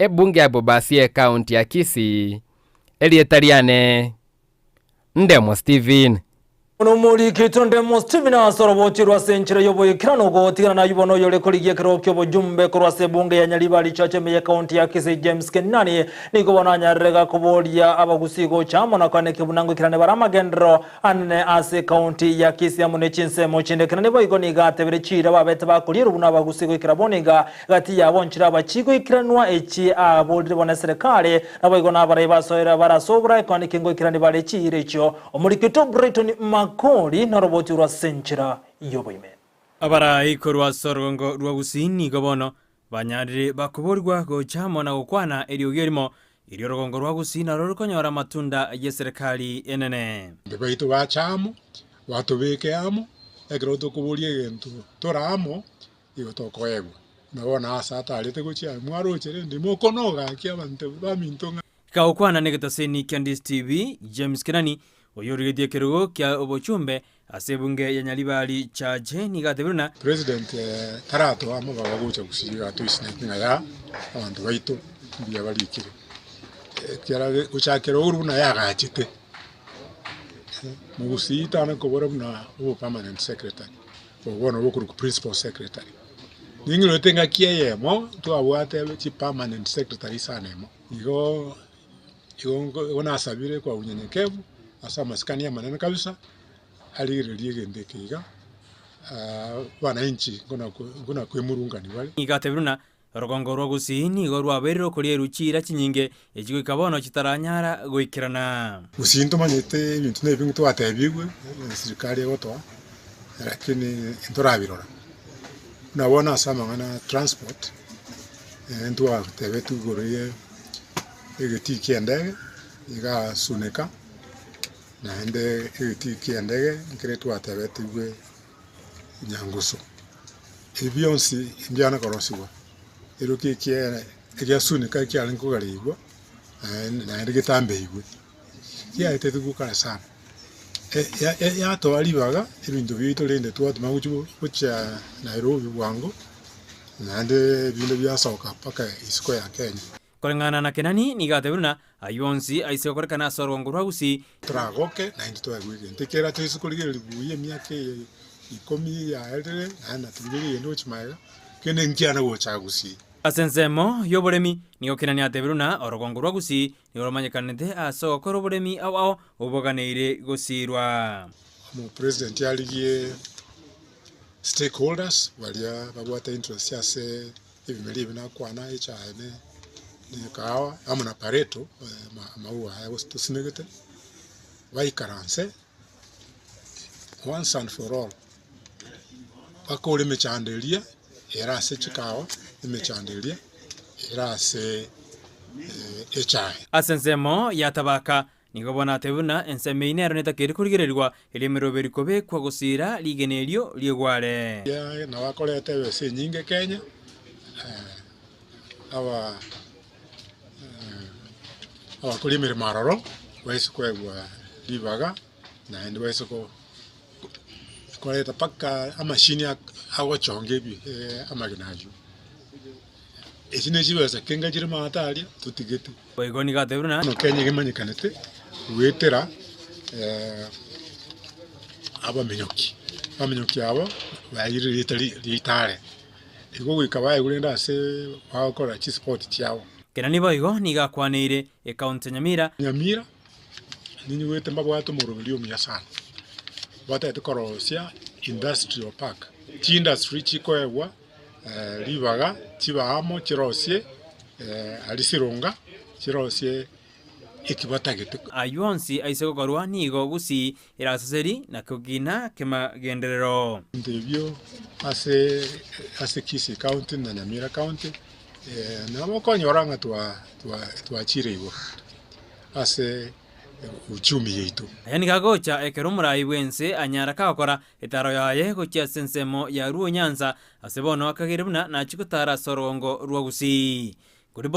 ebunge Gusii County ya Kisii elietariane Ndemo Steven Onomuri kitondemo Steven asorobochi rwasenchira yoboyekirano gotigana na yubono yole koligie kirokyo bojumbe kurwase bunge ya Nyalibali chache meye county ya Kisii James Kenani niko bonanyarega kubolia abagusigo chamo na kwane kibunango kirane baramagendro anne ase county ya Kisii amune chinse mochinde kirane boyiko nigate berechira babete bakulira buna abagusigo ikiraboniga gati yabonchira abachigo ikiranwa echi abolire bona serikali na boyiko nabare basoera barasobra kwane kingo kirane barechire cyo omuri kito Brighton Koli na roboti rwa senchira yoboime. Abara ikorwa sorongo rwa Gusii ni gobono banyarire bakuborwa go chamo na gukwana eriogirimo iri rogongo rwa Gusii na rorokonyora matunda ya serikali enene. Bebaito ba chamo watubeke amo egroto kubulie gento toramo igoto ego. Nabona asata alete gochia mwarochire ndimo konoga kiabante bamintonga. Kaukwana negetaseni Ndizi TV James Kenani oyorigetie kirugo kya obochumbe asebunge ya Nyalibali chache nigatebiruna President tarato amo babagucha gusiga tuisina ya abantu baito ndiya balikire kyara guchakira uruna yagachite mu Gusii tana ko borabuna o permanent secretary obona bokuru principal secretary ningiro tenga kiyemo to abwate chi permanent secretary sanemo igo ona sabire kwa unyenyekevu asa maskani ya manene kabisa aligirelie gendekiga wananchi kuna kwemurungani wale igatebiruna rogongo rwa Gusii ni gorwa beriro kuri ruchira chinyinge ekigo ikabono kitaranyara goikirana Gusii ntomanyete ibintu nebintu twatebigwe serikali goto lakini ntorabirora nabona sama ngana transport ntwa tebetu goriye egeti ndege iga suneka na ende egeti ndege nkretu atabetwe nyanguso ebionsi imbyana korosiwa eroke kia suneka kia linko garibo na ende getambeiwe kia etetugu kala sana ya to alibaga ebintu bito lende twatu maguchu kucha Nairobi wango na ende bino byasoka paka isiko ya Kenya. Kolengana na Kenani nigatebiruna ayonsi aisekorekana sorongo rwa Gusii tragoke na into agwige ntekera tisukulige libuye myake ikomi ya eldere na tubiri endo chimaga kene nkiana gocha Gusii asensemo yoboremi nigo Kenani atebiruna orogongo rwa Gusii nigoromanyekanete asoko roboremi ao oboganeire gusirwa mu president yaligie stakeholders walia babwata interest yase ibimeli bina kwana echane nikawa amuna pareto maua ya tusinegete waikaranse once and for all bakole mechandelia erase chikawa imechandelia erase echai asensemo yatabaka nigobona tebuna ensemeine aroneta keri kurigererwa elemero berikobe kwa gusira ligenelio liegware ya na wakolete wese nyinge Kenya abakulimira maroro wese kwegwa libaga na ende wese ko koleta paka amashini agochonge bi amaginaju ekine kibaza kenga kiri matali tutigete boygo nigatebuna no Kenya gemanyikanete wetera abamenyoki abo bayiri litale iko gwikabaye gurenda se wakora chi sport cyao Kenani boygo nigakwaneire county Nyamira ninyi wete mbabwato mu rubili ya sana watete korosia industrial park chi industry chikoewa libaga chibamo chirosie alisirunga chirosie ikibatagete ayonsi aisegokorwa nigo Gusii irasaseri na kugina kemagenderero ndebyo ase Kisii County na Nyamira County na mokonyoranga twachire ibo ase uchumi yetu yani kagocha ekerumurayi bwense anyara kakora etaro yaye gocha sensemo ya ruo Nyanza asebono akagirebuna na chikutara sorongo rwa Gusii kuri